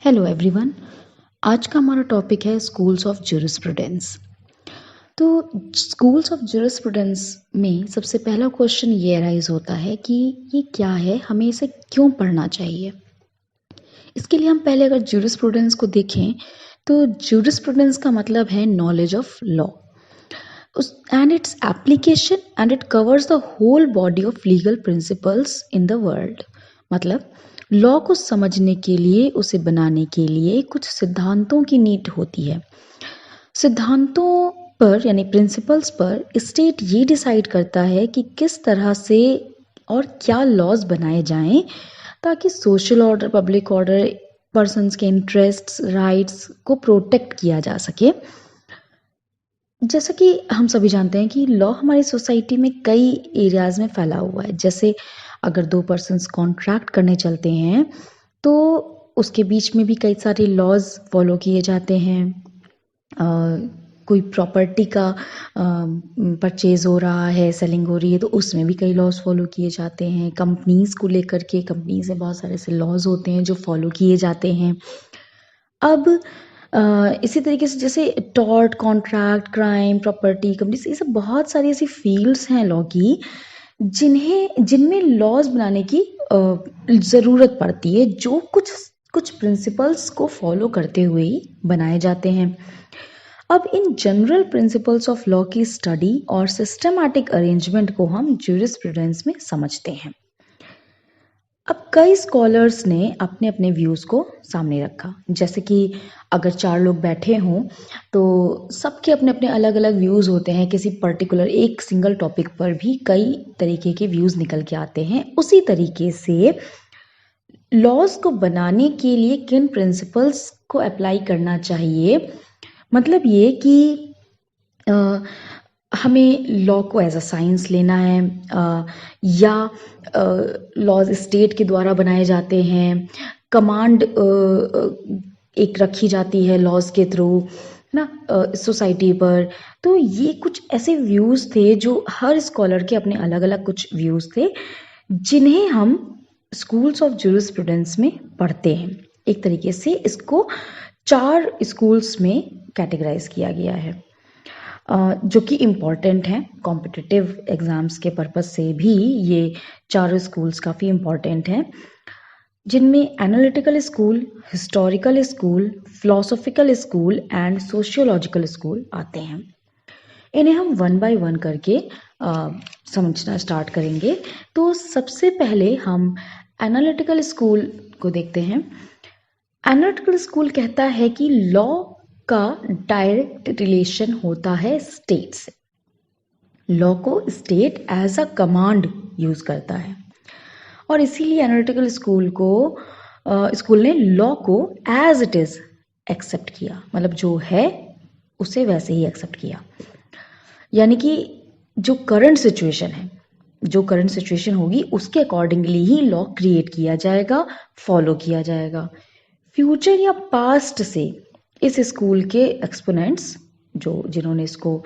Hello everyone. आज का हमारा टॉपिक है स्कूल्स ऑफ ज्यूरिस्प्रूडेंस। तो स्कूल्स ऑफ ज्यूरिस्प्रूडेंस में सबसे पहला क्वेश्चन ये अराइज होता है कि ये क्या है, हमें इसे क्यों पढ़ना चाहिए। इसके लिए हम पहले अगर ज्यूरिस्प्रूडेंस को देखें तो ज्यूरिस्प्रूडेंस का मतलब है knowledge of law and its application and it covers the whole body of legal principles in the world. मतलब लॉ को समझने के लिए, उसे बनाने के लिए कुछ सिद्धांतों की नीड होती है। सिद्धांतों पर यानी प्रिंसिपल्स पर स्टेट ये डिसाइड करता है कि किस तरह से और क्या लॉज बनाए जाएं ताकि social order, public order, persons के इंटरेस्ट्स, राइट्स को प्रोटेक्ट किया जा सके। जैसा कि हम सभी जानते हैं कि लॉ हमारी सोसाइटी में कई एरियाज में फैला हुआ है। जैसे अगर दो पर्सन्स कॉन्ट्रैक्ट करने चलते हैं तो उसके बीच में भी कई सारे लॉज फॉलो किए जाते हैं। कोई प्रॉपर्टी का परचेज हो रहा है, सेलिंग हो रही है, तो उसमें भी कई लॉज फॉलो किए जाते हैं। कंपनीज को लेकर के, कंपनीज में बहुत सारे ऐसे लॉज होते हैं जो फॉलो किए जाते हैं। अब इसी तरीके से जैसे tort, contract, crime, property, companies, ये सब बहुत सारी ऐसी फील्ड्स हैं लॉ की जिनमें लॉज बनाने की ज़रूरत पड़ती है, जो कुछ कुछ प्रिंसिपल्स को फॉलो करते हुए ही बनाए जाते हैं। अब in general principles of law की स्टडी और सिस्टमैटिक अरेंजमेंट को हम ज्यूरिस्प्रूडेंस में समझते हैं। अब कई स्कॉलर्स ने अपने अपने व्यूज़ को सामने रखा। जैसे कि अगर चार लोग बैठे हों तो सबके अपने अपने अलग अलग व्यूज़ होते हैं। किसी पर्टिकुलर एक सिंगल टॉपिक पर भी कई तरीके के व्यूज़ निकल के आते हैं। उसी तरीके से लॉज को बनाने के लिए किन प्रिंसिपल्स को अप्लाई करना चाहिए, मतलब ये कि हमें लॉ को एज अ साइंस लेना है या लॉज स्टेट के द्वारा बनाए जाते हैं, कमांड एक रखी जाती है लॉज के थ्रू ना सोसाइटी पर। तो ये कुछ ऐसे व्यूज़ थे, जो हर स्कॉलर के अपने अलग अलग कुछ व्यूज़ थे, जिन्हें हम स्कूल्स ऑफ ज्यूरिस्प्रूडेंस में पढ़ते हैं। एक तरीके से इसको 4 स्कूल्स में कैटेगराइज किया गया है, जो कि इम्पॉर्टेंट हैं। कॉम्पिटिटिव एग्ज़ाम्स के पर्पज़ से भी ये चारों स्कूल्स काफ़ी इम्पॉर्टेंट हैं, जिनमें analytical school, historical school, philosophical school and sociological school आते हैं। इन्हें हम वन बाय वन करके समझना स्टार्ट करेंगे। तो सबसे पहले हम एनालिटिकल स्कूल को देखते हैं। एनालिटिकल स्कूल कहता है कि लॉ का डायरेक्ट रिलेशन होता है स्टेट से। लॉ को state as a command use करता है और इसीलिए एनालिटिकल स्कूल ने लॉ को एज इट इज एक्सेप्ट किया। मतलब जो है उसे वैसे ही एक्सेप्ट किया, यानी कि जो करंट सिचुएशन है, जो करंट सिचुएशन होगी उसके अकॉर्डिंगली ही लॉ क्रिएट किया जाएगा, फॉलो किया जाएगा। फ्यूचर या पास्ट से इस स्कूल के एक्सपोनेंट्स, जो जिन्होंने इसको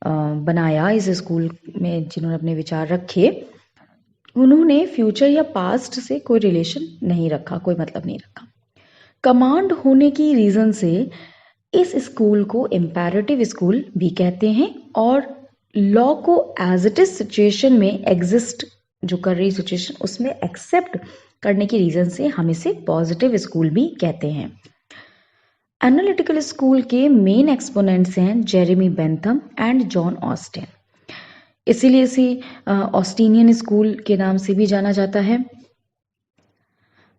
बनाया, इस स्कूल में जिन्होंने अपने विचार रखे, उन्होंने फ्यूचर या पास्ट से कोई रिलेशन नहीं रखा, कोई मतलब नहीं रखा। कमांड होने की रीज़न से इस स्कूल को इम्पेरेटिव स्कूल भी कहते हैं और लॉ को एज इट इज सिचुएशन में एग्जिस्ट, जो कर रही सिचुएशन उसमें एक्सेप्ट करने की रीज़न से हम इसे पॉजिटिव स्कूल भी कहते हैं। एनालिटिकल स्कूल के मेन एक्सपोनेंट्स हैं Jeremy Bentham and John Austin. इसीलिए इसे ऑस्टिनियन स्कूल के नाम से भी जाना जाता है।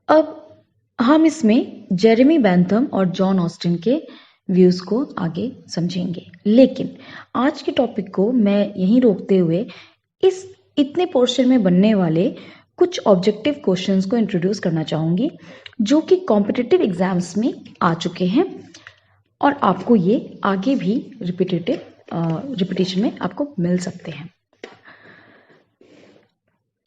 अब हम इसमें जेरेमी बेंथम और जॉन ऑस्टिन के व्यूज़ को आगे समझेंगे, लेकिन आज के टॉपिक को मैं यहीं रोकते हुए इस इतने पोर्शन में बनने वाले कुछ ऑब्जेक्टिव क्वेश्चंस को इंट्रोड्यूस करना चाहूँगी, जो कि कॉम्पिटिटिव एग्जाम्स में आ चुके हैं और आपको ये आगे भी रिपीटेशन में आपको मिल सकते हैं।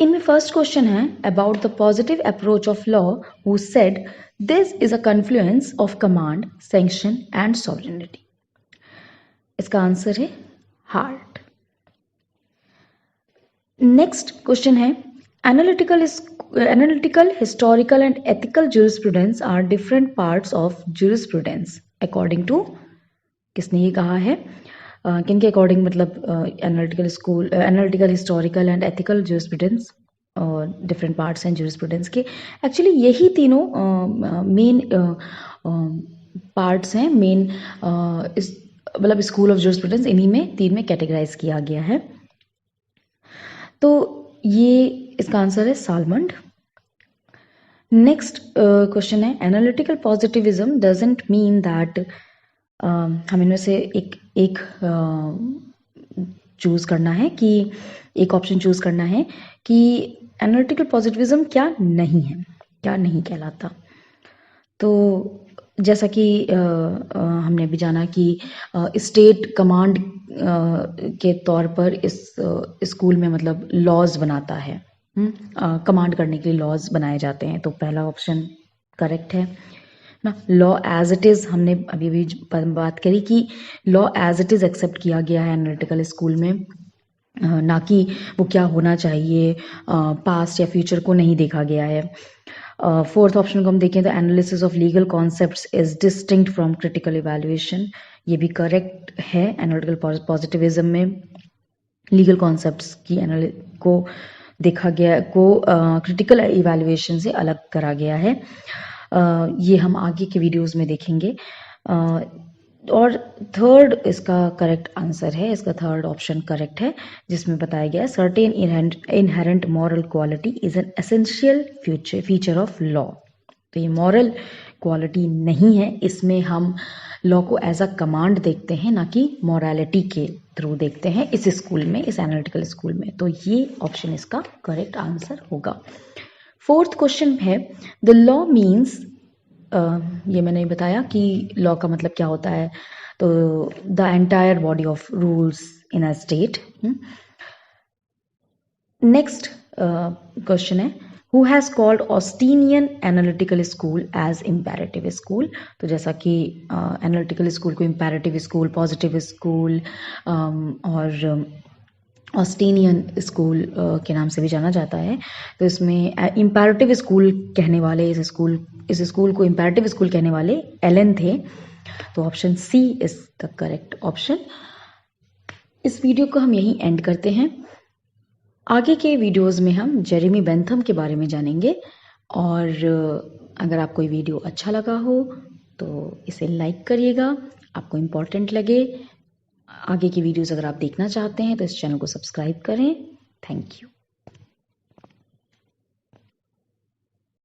इनमें फर्स्ट क्वेश्चन है about the positive approach of law who said this is a confluence of command, sanction and sovereignty. इसका आंसर है हार्ट। नेक्स्ट क्वेश्चन है Analytical, historical, and ethical jurisprudence are different parts of jurisprudence. According to किसने ये कहा है? किन के according मतलब analytical historical and ethical jurisprudence different parts हैं jurisprudence के. एक्चुअली यही तीनों मेन पार्ट्स हैं, मेन मतलब स्कूल ऑफ jurisprudence इन्हीं में तीन में कैटेगराइज किया गया है. तो ये इसका आंसर है सालमंड. नेक्स्ट क्वेश्चन है analytical positivism doesn't mean that, हम इनमें से एक चूज करना है कि एक ऑप्शन चूज करना है कि एनालिटिकल पॉजिटिविज्म क्या नहीं है, क्या नहीं कहलाता. तो जैसा कि हमने अभी जाना कि स्टेट कमांड के तौर पर इस स्कूल में मतलब लॉज बनाता है, कमांड करने के लिए लॉज बनाए जाते हैं. तो पहला ऑप्शन करेक्ट है ना. लॉ एज इट इज़, हमने अभी भी बात करी कि law as it is accept किया गया है एनालिटिकल स्कूल में, ना कि वो क्या होना चाहिए, पास्ट या फ्यूचर को नहीं देखा गया है. फोर्थ ऑप्शन को हम देखें तो analysis of legal concepts is distinct from critical evaluation, ये भी करेक्ट है. एनालिटिकल पॉजिटिविज्म में लीगल कॉन्सेप्ट्स की को देखा गया, को क्रिटिकल इवैल्यूएशन से अलग करा गया है. ये हम आगे के वीडियोस में देखेंगे. और थर्ड इसका करेक्ट आंसर है, इसका थर्ड ऑप्शन करेक्ट है, जिसमें बताया गया है certain inherent moral quality is an essential feature of law. तो ये मॉरल क्वालिटी नहीं है, इसमें हम लॉ को एज अ कमांड देखते हैं, ना कि मॉरलिटी के थ्रू देखते हैं इस स्कूल में, इस एनालिटिकल स्कूल में. तो ये ऑप्शन इसका करेक्ट आंसर होगा. फोर्थ क्वेश्चन है द लॉ मीन्स, ये मैंने बताया कि लॉ का मतलब क्या होता है. तो the entire body of rules in a state. Next question है who has called Austinian analytical school as imperative school. तो जैसा कि एनालिटिकल स्कूल को इम्पेरेटिव स्कूल, पॉजिटिव स्कूल और ऑस्टिनियन स्कूल के नाम से भी जाना जाता है. तो इसमें इम्पेरेटिव स्कूल कहने वाले, इस स्कूल को इम्पेरेटिव स्कूल कहने वाले एलन थे. तो option C is the correct option. इस वीडियो को हम यहीं एंड करते हैं. आगे के वीडियोस में हम जेरेमी बेंथम के बारे में जानेंगे. और अगर आपको ये वीडियो अच्छा लगा हो तो इसे लाइक करिएगा, आपको इम्पोर्टेंट लगे. आगे की वीडियोस अगर आप देखना चाहते हैं तो इस चैनल को सब्सक्राइब करें. Thank you.